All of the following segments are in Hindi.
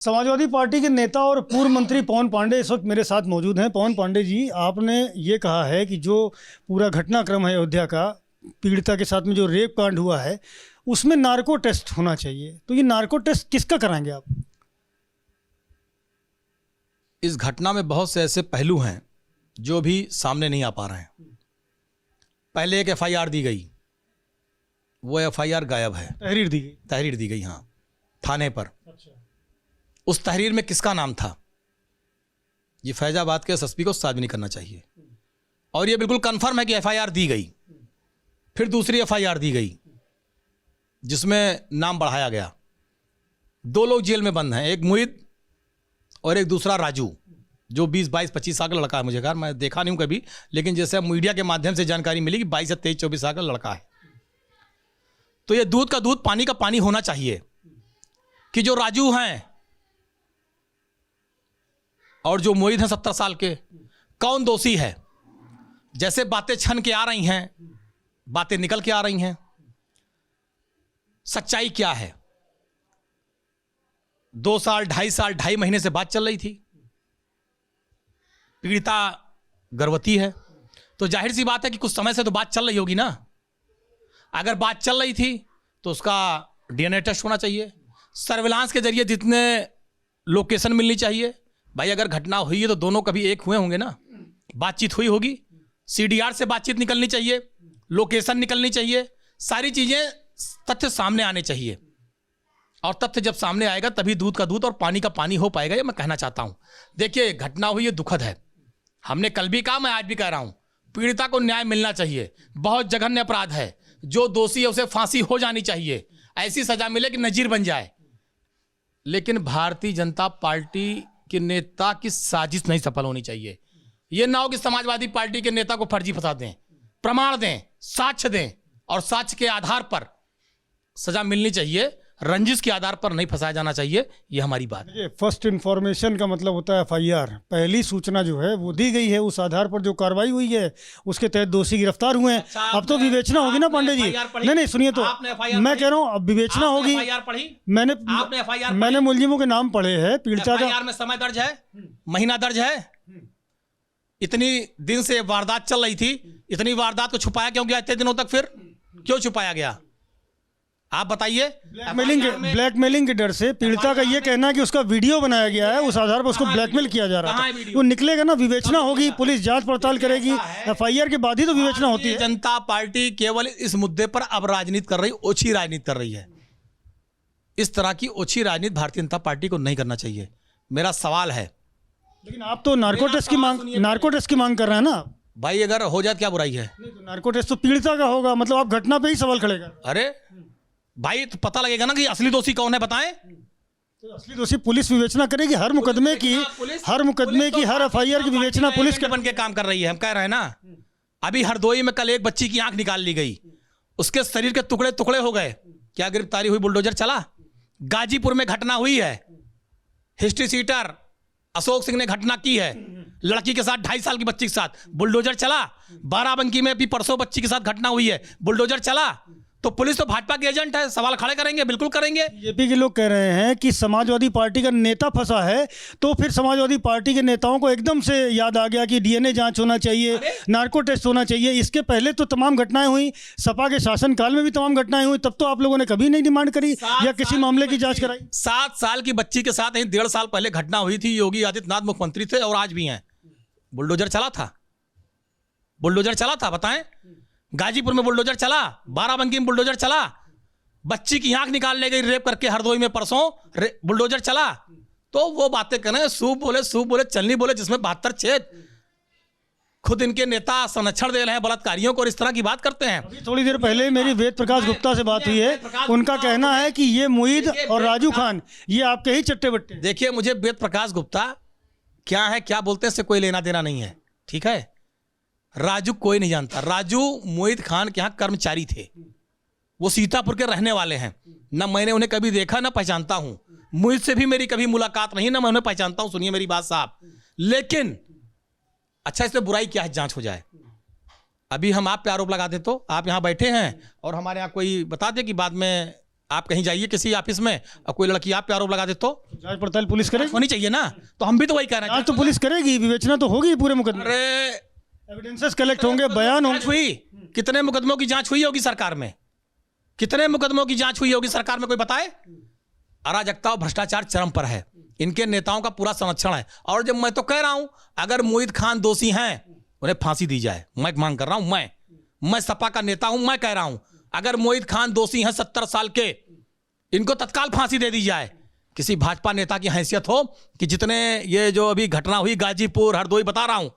समाजवादी पार्टी के नेता और पूर्व मंत्री पवन पांडे इस वक्त मेरे साथ मौजूद हैं। पवन पांडे जी, आपने ये कहा है कि जो पूरा घटनाक्रम है अयोध्या का, पीड़िता के साथ में जो रेप कांड हुआ है, उसमें नार्को टेस्ट होना चाहिए। तो ये नार्को टेस्ट किसका कराएंगे आप? इस घटना में बहुत से ऐसे पहलू हैं जो भी सामने नहीं आ पा रहे हैं। पहले एक एफआईआर दी गई, वो एफआईआर गायब है। तहरीर दी गई, हाँ, थाने पर। अच्छा। उस तहरीर में किसका नाम था, ये फैजाबाद के एसएसपी को सार्वजनिक नहीं करना चाहिए। और ये बिल्कुल कंफर्म है कि एफआईआर दी गई। फिर दूसरी एफआईआर दी गई जिसमें नाम बढ़ाया गया। दो लोग जेल में बंद हैं, एक मुहित और एक दूसरा राजू, जो 20, 22, 25 साल का लड़का है। मुझे मैं देखा नहीं हूं कभी, लेकिन जैसे मीडिया के माध्यम से जानकारी मिली कि 22 या 23, 24 साल का लड़का है। तो ये दूध का दूध पानी का पानी होना चाहिए कि जो राजू हैं और जो मोहित हैं 70 साल के, कौन दोषी है। जैसे बातें छन के आ रही हैं, बातें निकल के आ रही हैं, सच्चाई क्या है। 2 साल, 2.5 साल, 2.5 महीने से बात चल रही थी। पीड़िता गर्भवती है, तो जाहिर सी बात है कि कुछ समय से तो बात चल रही होगी ना। अगर बात चल रही थी तो उसका डीएनए टेस्ट होना चाहिए। सर्विलांस के जरिए जितने लोकेशन मिलनी चाहिए। भाई अगर घटना हुई है तो दोनों कभी एक हुए होंगे ना, बातचीत हुई होगी। सीडीआर से बातचीत निकलनी चाहिए, लोकेशन निकलनी चाहिए, सारी चीजें, तथ्य सामने आने चाहिए। और तथ्य जब सामने आएगा तभी दूध का दूध और पानी का पानी हो पाएगा, ये मैं कहना चाहता हूं। देखिए, घटना हुई है, दुखद है। हमने कल भी कहा, मैं आज भी कह रहा हूं, पीड़िता को न्याय मिलना चाहिए। बहुत जघन्य अपराध है, जो दोषी है उसे फांसी हो जानी चाहिए, ऐसी सजा मिले कि नजीर बन जाए। लेकिन भारतीय जनता पार्टी के नेता की साजिश नहीं सफल होनी चाहिए। यह ना हो कि समाजवादी पार्टी के नेता को फर्जी फंसा दें, प्रमाण दें, साक्ष्य दें, और साक्ष्य के आधार पर सजा मिलनी चाहिए। रंजिश के आधार पर नहीं फंसाया जाना चाहिए, ये हमारी बात है। फर्स्ट इन्फॉर्मेशन का मतलब होता है एफआईआर। पहली सूचना जो है वो दी गई है, उस आधार पर जो कार्रवाई हुई है उसके तहत दोषी गिरफ्तार हुए हैं। अच्छा, अब तो विवेचना होगी ना पांडे जी। नहीं, सुनिए तो, मैं कह रहा हूँ अब विवेचना होगी। मैंने मुलजिमों के नाम पढ़े हैं। पीड़िता का में समय दर्ज है, महीना दर्ज है। इतनी दिन से वारदात चल रही थी, इतनी वारदात को छुपाया क्यों गया इतने दिनों तक? फिर क्यों छुपाया गया, आप बताइए। ब्लैकमेलिंग के डर से पीड़िता का ये कहना है कि उसका वीडियो बनाया गया है, उस आधार पर उसको ब्लैकमेल किया जा रहा है। वो निकलेगा ना, विवेचना होगी, पुलिस जांच पड़ताल करेगी, एफआईआर के बाद ही तो विवेचना होती है। जनता पार्टी केवल इस मुद्दे पर अब राजनीति कर रही, ओछी राजनीति कर रही है। इस तरह की ओछी राजनीति भारतीय जनता पार्टी को नहीं करना चाहिए। मेरा सवाल है, लेकिन आप तो नार्को टेस्ट की मांग कर रहे हैं ना भाई। अगर हो जाए क्या बुराई है? नहीं, तो नार्को टेस्ट तो पीड़िता का होगा, मतलब आप घटना पे ही सवाल खड़े कर। अरे भाई, तो पता लगेगा ना कि असली दोषी कौन है, बताएं। तो असली दोषी पुलिस विवेचना करेगी। हर मुकदमे की, हर एफआईआर की विवेचना पुलिस के बन के काम कर रही है। हम कह रहे हैं ना, अभी हरदोई में कल एक बच्ची की आंख निकाल ली गई, उसके शरीर के टुकड़े टुकड़े हो गए। क्या गिरफ्तारी हुई? बुलडोजर चला। गाजीपुर में घटना हुई है, हिस्ट्री सीटर अशोक सिंह ने घटना की है, लड़की के साथ, 2.5 साल की बच्ची के साथ, बुलडोजर चला। बाराबंकी में भी परसों बच्ची के साथ घटना हुई है, बुलडोजर चला। तो पुलिस तो भाजपा के एजेंट है, सवाल खड़े करेंगे, बिल्कुल करेंगे। बीजेपी के लोग कह रहे हैं कि समाजवादी पार्टी का नेता फंसा है, तो फिर समाजवादी पार्टी के नेताओं को एकदम से याद आ गया कि डीएनए जांच होना चाहिए, नार्को टेस्ट होना चाहिए। इसके पहले तो तमाम घटनाएं हुई, सपा के शासनकाल में भी तमाम घटनाएं हुई, तब तो आप लोगों ने कभी नहीं डिमांड करी या किसी मामले की जांच कराई। 7 साल की बच्ची के साथ 1.5 साल पहले घटना हुई थी। योगी आदित्यनाथ मुख्यमंत्री थे और आज भी हैं। बुलडोजर चला था, बुलडोजर चला था, बताएं। गाजीपुर में बुलडोजर चला, बाराबंकी में बुलडोजर चला, बच्ची की आंख निकाल ले गई रेप करके हरदोई में परसों, बुलडोजर चला। तो वो बातें करें, सूप बोले चलनी बोले, जिसमें 72 छेद। खुद इनके नेता संरक्षण दे रहे हैं बलात्कारियों को और इस तरह की बात करते हैं। थोड़ी देर पहले मेरी वेद प्रकाश गुप्ता से बात हुई है, उनका कहना है कि ये मुईद और राजू खान ये आपके ही चट्टे बट्टे। देखिए, मुझे वेद प्रकाश गुप्ता क्या है, क्या बोलते हैं, इससे कोई लेना देना नहीं है, ठीक है। राजू कोई नहीं जानता। राजू मोहित खान के यहाँ कर्मचारी थे, वो सीतापुर के रहने वाले हैं। ना मैंने उन्हें कभी देखा, ना पहचानता हूं। मोहित से भी मेरी कभी मुलाकात नहीं, ना मैं उन्हें पहचानता हूं। सुनिए मेरी बात साहब। लेकिन अच्छा, इसमें बुराई क्या है, जांच हो जाए। अभी हम आप पे आरोप लगा दे तो आप यहाँ बैठे हैं और हमारे यहाँ कोई बता दे कि बाद में आप कहीं जाइए किसी ऑफिस में और कोई लड़की आप पे आरोप लगा दे तो जांच पड़ताल पुलिस करेगी, होनी चाहिए ना। तो हम भी तो वही कह रहे हैं। जांच तो पुलिस करेगी, विवेचना तो होगी पूरे मुकदमे, अरे एविडेंसेस कलेक्ट होंगे, बयान जांच होंगे। हुई, कितने मुकदमों की जांच हुई होगी सरकार में, कितने मुकदमों की जांच हुई होगी सरकार में, कोई बताए? अराजकता और भ्रष्टाचार चरम पर है, इनके नेताओं का पूरा संरक्षण है। और जब मैं तो कह रहा हूं अगर मोहित खान दोषी हैं उन्हें फांसी दी जाए, मैं मांग कर रहा हूं, मैं सपा का नेता हूं, मैं कह रहा हूं अगर मोहित खान दोषी हैं 70 साल के, इनको तत्काल फांसी दे दी जाए। किसी भाजपा नेता की हैसियत हो कि जितने ये जो अभी घटना हुई गाजीपुर हरदोई बता रहा हूं,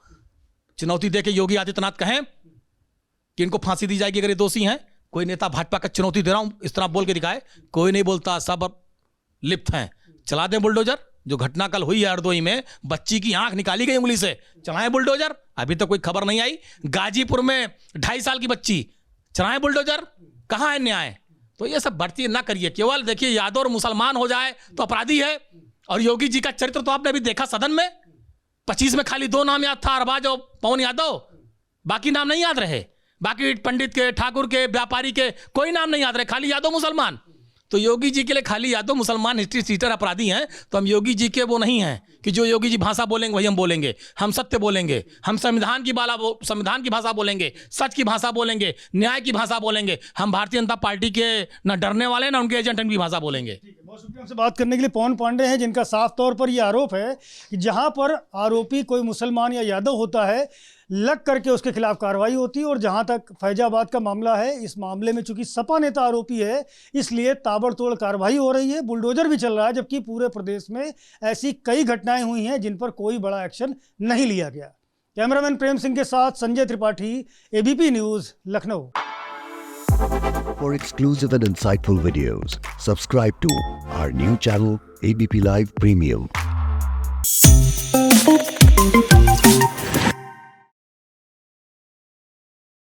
चुनौती देके योगी आदित्यनाथ कहें कि इनको फांसी दी जाएगी अगर ये दोषी हैं। कोई नेता भाजपा का चुनौती दे रहा हूं इस तरह बोल के दिखाए, कोई नहीं बोलता, सब अब लिप्त हैं। चला दें बुलडोजर, जो घटना कल हुई है हरदोई में, बच्ची की आंख निकाली गई उंगली से, चलाएं बुलडोजर, अभी तक कोई खबर नहीं आई। गाजीपुर में 2.5 साल की बच्ची, चलाएं बुलडोजर, कहां है न्याय? तो ये सब बढ़ती ना करिए, केवल देखिए यादव और मुसलमान हो जाए तो अपराधी है। और योगी जी का चरित्र तो आपने अभी देखा सदन में, 25 में खाली 2 नाम याद था, अरबाज और पवन यादव, बाकी नाम नहीं याद रहे, बाकी पंडित के, ठाकुर के, व्यापारी के कोई नाम नहीं याद रहे, खाली यादव मुसलमान। तो योगी जी के लिए खाली यादव मुसलमान हिस्ट्री सीटर अपराधी हैं। तो हम योगी जी के वो नहीं हैं कि जो योगी जी भाषा बोलेंगे वही हम बोलेंगे, हम सत्य बोलेंगे, हम संविधान की भाषा बोलेंगे, सच की भाषा बोलेंगे, न्याय की भाषा बोलेंगे। हम भारतीय जनता पार्टी के न डरने वाले न उनके एजेंट की भाषा बोलेंगे। बहुत शुक्रिया हमसे बात करने के लिए। पवन पांडे हैं जिनका साफ तौर पर यह आरोप है कि जहां पर आरोपी कोई मुसलमान या यादव होता है लग करके उसके खिलाफ कार्रवाई होती है, और जहां तक फैजाबाद का मामला है, इस मामले में चूंकि सपा नेता आरोपी है इसलिए ताबड़तोड़ कार्रवाई हो रही है, बुलडोजर भी चल रहा है, जबकि पूरे प्रदेश में ऐसी कई घटनाएं हुई हैं जिन पर कोई बड़ा एक्शन नहीं लिया गया। कैमरामैन प्रेम सिंह के साथ Sanjay Tripathi, ABP news, Lucknow. For exclusive and insightful videos, subscribe to our new channel ABP Live Premium.